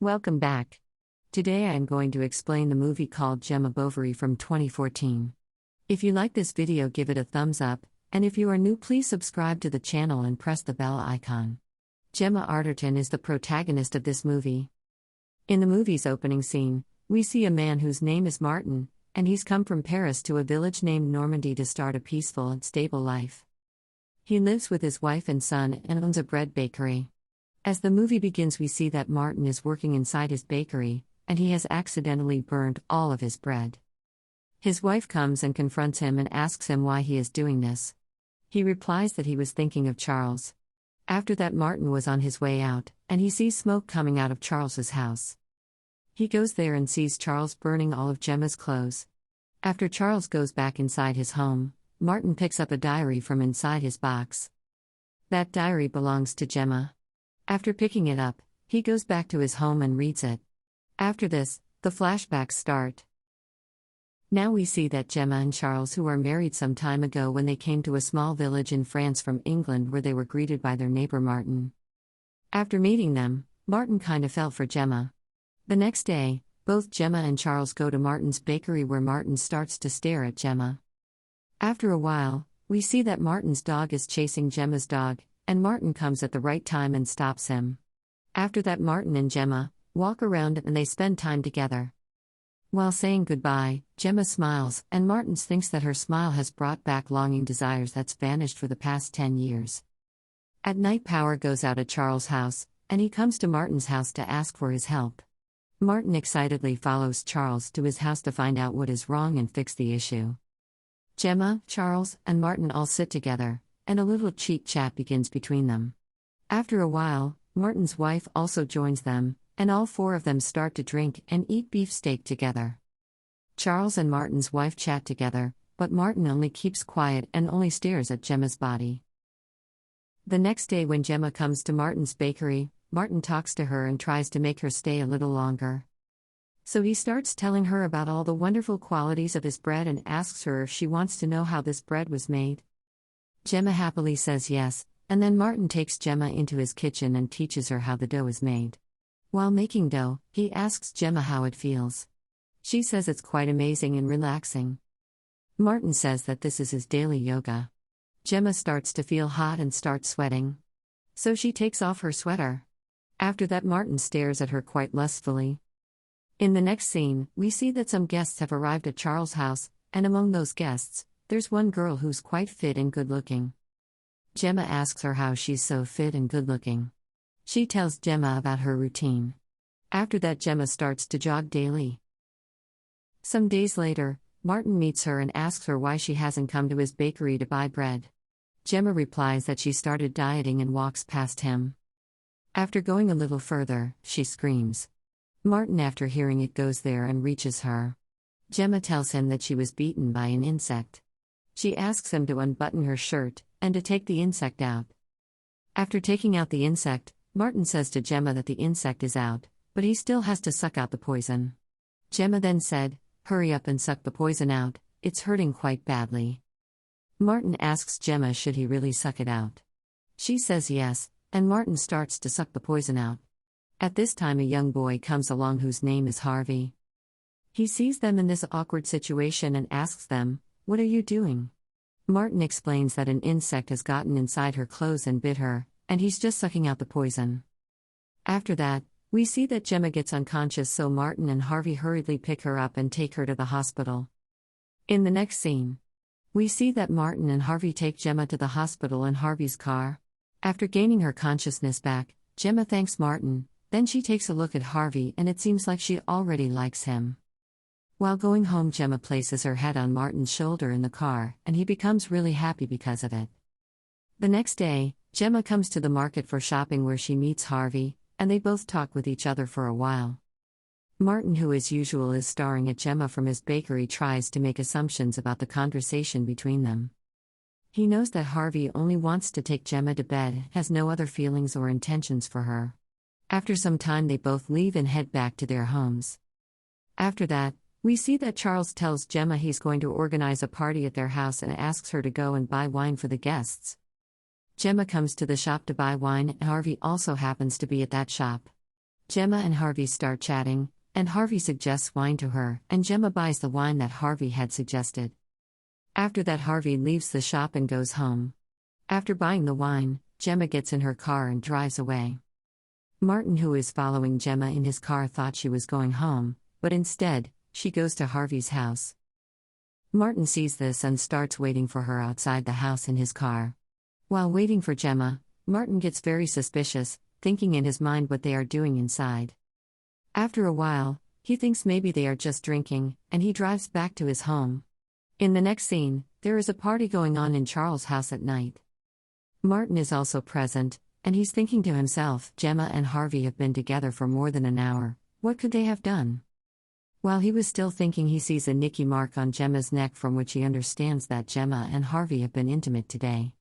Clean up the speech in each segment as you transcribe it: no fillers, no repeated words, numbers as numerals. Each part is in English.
Welcome back. Today I am going to explain the movie called Gemma Bovary from 2014. If you like this video, give it a thumbs up, and if you are new, please subscribe to the channel and press the bell icon. Gemma Arterton is the protagonist of this movie. In the movie's opening scene, we see a man whose name is Martin, and he's come from Paris to a village named Normandy to start a peaceful and stable life. He lives with his wife and son and owns a bread bakery. As the movie begins, we see that Martin is working inside his bakery, and he has accidentally burned all of his bread. His wife comes and confronts him and asks him why he is doing this. He replies that he was thinking of Charles. After that, Martin was on his way out, and he sees smoke coming out of Charles's house. He goes there and sees Charles burning all of Gemma's clothes. After Charles goes back inside his home, Martin picks up a diary from inside his box. That diary belongs to Gemma. After picking it up, he goes back to his home and reads it. After this, the flashbacks start. Now we see that Gemma and Charles, who are married some time ago when they came to a small village in France from England, where they were greeted by their neighbor Martin. After meeting them, Martin kinda fell for Gemma. The next day, both Gemma and Charles go to Martin's bakery, where Martin starts to stare at Gemma. After a while, we see that Martin's dog is chasing Gemma's dog, and Martin comes at the right time and stops him. After that, Martin and Gemma walk around and they spend time together. While saying goodbye, Gemma smiles, and Martin thinks that her smile has brought back longing desires that's vanished for the past 10 years. At night, power goes out at Charles' house, and he comes to Martin's house to ask for his help. Martin excitedly follows Charles to his house to find out what is wrong and fix the issue. Gemma, Charles, and Martin all sit together, and a little chit-chat begins between them. After a while, Martin's wife also joins them, and all four of them start to drink and eat beefsteak together. Charles and Martin's wife chat together, but Martin only keeps quiet and only stares at Gemma's body. The next day, when Gemma comes to Martin's bakery, Martin talks to her and tries to make her stay a little longer. So he starts telling her about all the wonderful qualities of his bread and asks her if she wants to know how this bread was made. Gemma happily says yes, and then Martin takes Gemma into his kitchen and teaches her how the dough is made. While making dough, he asks Gemma how it feels. She says it's quite amazing and relaxing. Martin says that this is his daily yoga. Gemma starts to feel hot and starts sweating. So she takes off her sweater. After that, Martin stares at her quite lustfully. In the next scene, we see that some guests have arrived at Charles' house, and among those guests, there's one girl who's quite fit and good-looking. Gemma asks her how she's so fit and good-looking. She tells Gemma about her routine. After that, Gemma starts to jog daily. Some days later, Martin meets her and asks her why she hasn't come to his bakery to buy bread. Gemma replies that she started dieting and walks past him. After going a little further, she screams. Martin, after hearing it, goes there and reaches her. Gemma tells him that she was beaten by an insect. She asks him to unbutton her shirt and to take the insect out. After taking out the insect, Martin says to Gemma that the insect is out, but he still has to suck out the poison. Gemma then said, "Hurry up and suck the poison out, it's hurting quite badly." Martin asks Gemma should he really suck it out. She says yes, and Martin starts to suck the poison out. At this time, a young boy comes along whose name is Harvey. He sees them in this awkward situation and asks them, "What are you doing?" Martin explains that an insect has gotten inside her clothes and bit her, and he's just sucking out the poison. After that, we see that Gemma gets unconscious, so Martin and Harvey hurriedly pick her up and take her to the hospital. In the next scene, we see that Martin and Harvey take Gemma to the hospital in Harvey's car. After gaining her consciousness back, Gemma thanks Martin, then she takes a look at Harvey and it seems like she already likes him. While going home, Gemma places her head on Martin's shoulder in the car, and he becomes really happy because of it. The next day, Gemma comes to the market for shopping, where she meets Harvey, and they both talk with each other for a while. Martin, who as usual is staring at Gemma from his bakery, tries to make assumptions about the conversation between them. He knows that Harvey only wants to take Gemma to bed, has no other feelings or intentions for her. After some time, they both leave and head back to their homes. After that, we see that Charles tells Gemma he's going to organize a party at their house and asks her to go and buy wine for the guests. Gemma comes to the shop to buy wine, and Harvey also happens to be at that shop. Gemma and Harvey start chatting, and Harvey suggests wine to her, and Gemma buys the wine that Harvey had suggested. After that, Harvey leaves the shop and goes home. After buying the wine, Gemma gets in her car and drives away. Martin, who is following Gemma in his car, thought she was going home, but instead, she goes to Harvey's house. Martin sees this and starts waiting for her outside the house in his car. While waiting for Gemma, Martin gets very suspicious, thinking in his mind what they are doing inside. After a while, he thinks maybe they are just drinking, and he drives back to his home. In the next scene, there is a party going on in Charles' house at night. Martin is also present, and he's thinking to himself, Gemma and Harvey have been together for more than an hour, what could they have done? While he was still thinking, he sees a nicky mark on Gemma's neck, from which he understands that Gemma and Harvey have been intimate today.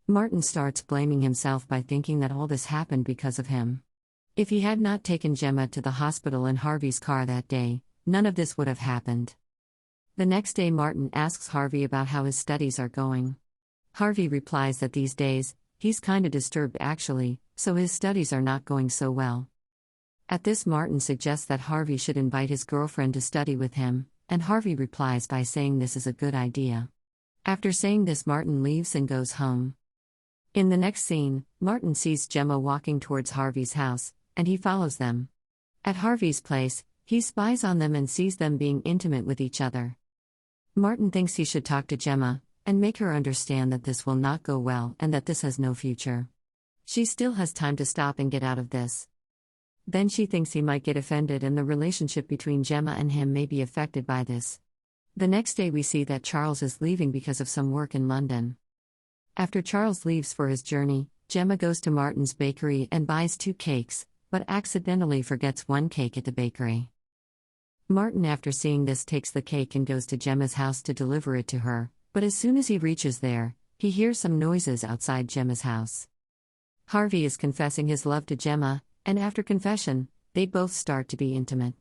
Martin starts blaming himself by thinking that all this happened because of him. If he had not taken Gemma to the hospital in Harvey's car that day, none of this would have happened. The next day, Martin asks Harvey about how his studies are going. Harvey replies that these days, he's kinda disturbed actually, so his studies are not going so well. At this, Martin suggests that Harvey should invite his girlfriend to study with him, and Harvey replies by saying this is a good idea. After saying this, Martin leaves and goes home. In the next scene, Martin sees Gemma walking towards Harvey's house, and he follows them. At Harvey's place, he spies on them and sees them being intimate with each other. Martin thinks he should talk to Gemma, and make her understand that this will not go well and that this has no future. She still has time to stop and get out of this. Then she thinks he might get offended and the relationship between Gemma and him may be affected by this. The next day, we see that Charles is leaving because of some work in London. After Charles leaves for his journey, Gemma goes to Martin's bakery and buys 2 cakes, but accidentally forgets 1 cake at the bakery. Martin, after seeing this, takes the cake and goes to Gemma's house to deliver it to her, but as soon as he reaches there, he hears some noises outside Gemma's house. Harvey is confessing his love to Gemma, and after confession, they both start to be intimate.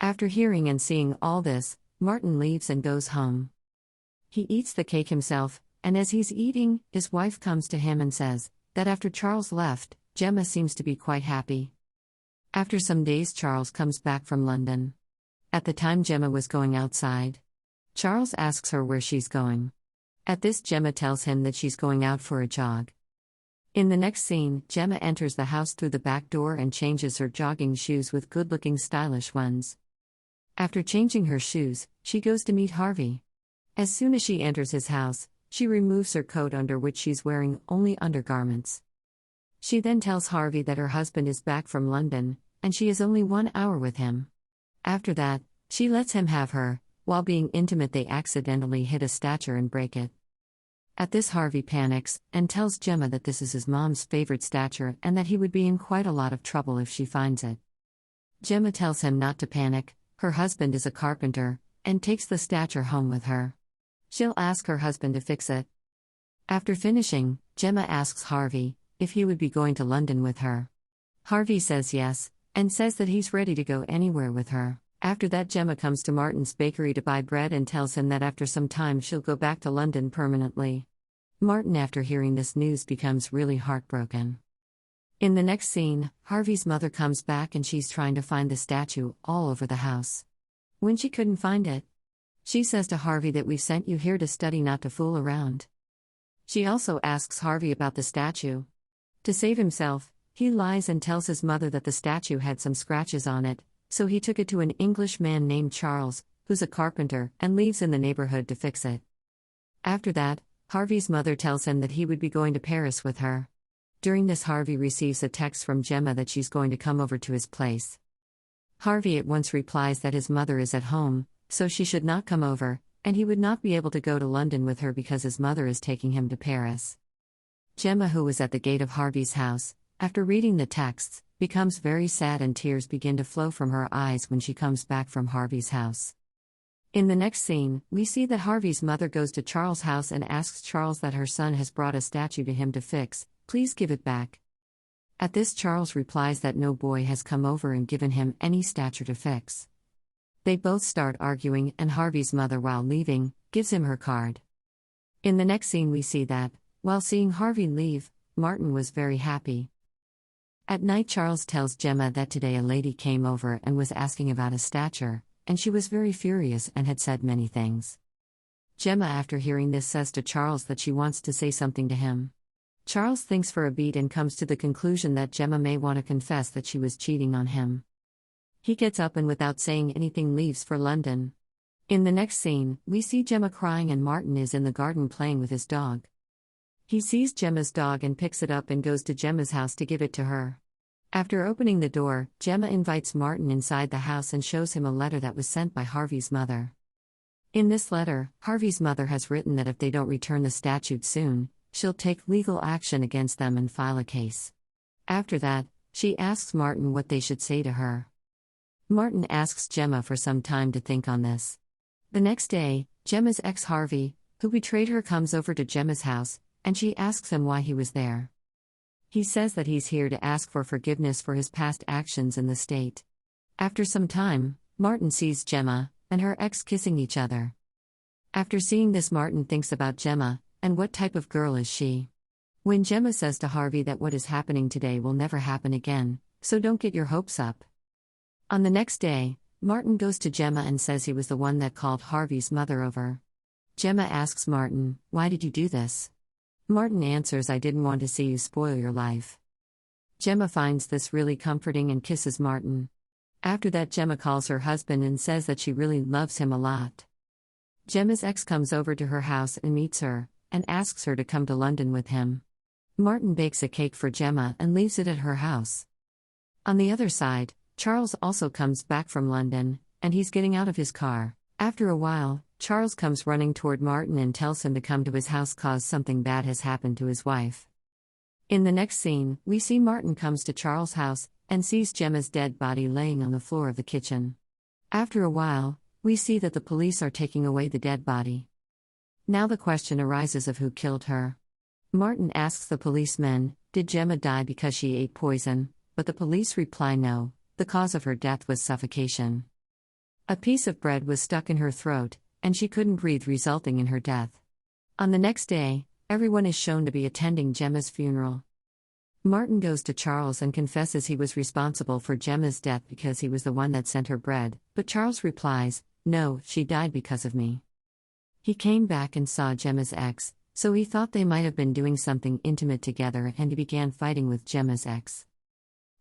After hearing and seeing all this, Martin leaves and goes home. He eats the cake himself, and as he's eating, his wife comes to him and says that after Charles left, Gemma seems to be quite happy. After some days, Charles comes back from London. At the time, Gemma was going outside. Charles asks her where she's going. At this, Gemma tells him that she's going out for a jog. In the next scene, Gemma enters the house through the back door and changes her jogging shoes with good-looking stylish ones. After changing her shoes, she goes to meet Harvey. As soon as she enters his house, she removes her coat, under which she's wearing only undergarments. She then tells Harvey that her husband is back from London, and she is only 1 hour with him. After that, she lets him have her. While being intimate, they accidentally hit a statue and break it. At this, Harvey panics, and tells Gemma that this is his mom's favorite statue and that he would be in quite a lot of trouble if she finds it. Gemma tells him not to panic, her husband is a carpenter, and takes the statue home with her. She'll ask her husband to fix it. After finishing, Gemma asks Harvey if he would be going to London with her. Harvey says yes, and says that he's ready to go anywhere with her. After that, Gemma comes to Martin's bakery to buy bread and tells him that after some time she'll go back to London permanently. Martin, after hearing this news, becomes really heartbroken. In the next scene, Harvey's mother comes back and she's trying to find the statue all over the house. When she couldn't find it, she says to Harvey that we've sent you here to study, not to fool around. She also asks Harvey about the statue. To save himself, he lies and tells his mother that the statue had some scratches on it, so he took it to an English man named Charles, who's a carpenter, and lives in the neighborhood, to fix it. After that, Harvey's mother tells him that he would be going to Paris with her. During this, Harvey receives a text from Gemma that she's going to come over to his place. Harvey at once replies that his mother is at home, so she should not come over, and he would not be able to go to London with her because his mother is taking him to Paris. Gemma, who was at the gate of Harvey's house, after reading the texts, becomes very sad and tears begin to flow from her eyes when she comes back from Harvey's house. In the next scene, we see that Harvey's mother goes to Charles' house and asks Charles that her son has brought a statue to him to fix, please give it back. At this, Charles replies that no boy has come over and given him any statue to fix. They both start arguing, and Harvey's mother, while leaving, gives him her card. In the next scene, we see that, while seeing Harvey leave, Martin was very happy. At night, Charles tells Gemma that today a lady came over and was asking about his stature, and she was very furious and had said many things. Gemma, after hearing this, says to Charles that she wants to say something to him. Charles thinks for a beat and comes to the conclusion that Gemma may want to confess that she was cheating on him. He gets up and without saying anything leaves for London. In the next scene, we see Gemma crying and Martin is in the garden playing with his dog. He sees Gemma's dog and picks it up and goes to Gemma's house to give it to her. After opening the door, Gemma invites Martin inside the house and shows him a letter that was sent by Harvey's mother. In this letter, Harvey's mother has written that if they don't return the statue soon, she'll take legal action against them and file a case. After that, she asks Martin what they should say to her. Martin asks Gemma for some time to think on this. The next day, Gemma's ex Harvey, who betrayed her, comes over to Gemma's house, and she asks him why he was there. He says that he's here to ask for forgiveness for his past actions in the state. After some time, Martin sees Gemma and her ex kissing each other. After seeing this, Martin thinks about Gemma, and what type of girl is she? When Gemma says to Harvey that what is happening today will never happen again, so don't get your hopes up. On the next day, Martin goes to Gemma and says he was the one that called Harvey's mother over. Gemma asks Martin, "Why did you do this?" Martin answers, "I didn't want to see you spoil your life." Gemma finds this really comforting and kisses Martin. After that, Gemma calls her husband and says that she really loves him a lot. Gemma's ex comes over to her house and meets her, and asks her to come to London with him. Martin bakes a cake for Gemma and leaves it at her house. On the other side, Charles also comes back from London, and he's getting out of his car. After a while, Charles comes running toward Martin and tells him to come to his house cause something bad has happened to his wife. In the next scene, we see Martin comes to Charles' house and sees Gemma's dead body laying on the floor of the kitchen. After a while, we see that the police are taking away the dead body. Now the question arises of who killed her. Martin asks the policemen, "Did Gemma die because she ate poison?" But the police reply no, the cause of her death was suffocation. A piece of bread was stuck in her throat, and she couldn't breathe, resulting in her death. On the next day, everyone is shown to be attending Gemma's funeral. Martin goes to Charles and confesses he was responsible for Gemma's death because he was the one that sent her bread, but Charles replies, "No, she died because of me." He came back and saw Gemma's ex, so he thought they might have been doing something intimate together, and he began fighting with Gemma's ex.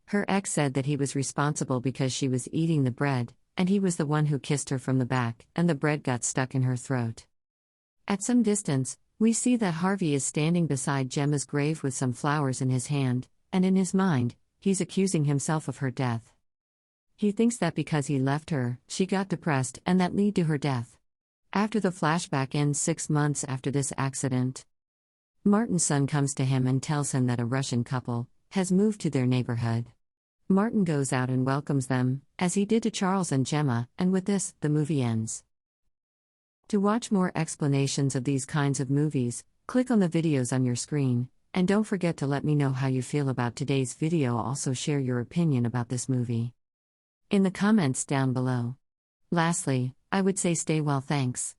Her ex said that he was responsible because she was eating the bread, and he was the one who kissed her from the back, and the bread got stuck in her throat. At some distance, we see that Harvey is standing beside Gemma's grave with some flowers in his hand, and in his mind, he's accusing himself of her death. He thinks that because he left her, she got depressed and that led to her death. After the flashback ends 6 months after this accident, Martin's son comes to him and tells him that a Russian couple has moved to their neighborhood. Martin goes out and welcomes them, as he did to Charles and Gemma, and with this, the movie ends. To watch more explanations of these kinds of movies, click on the videos on your screen, and don't forget to let me know how you feel about today's video. Also share your opinion about this movie in the comments down below. Lastly, I would say stay well, thanks.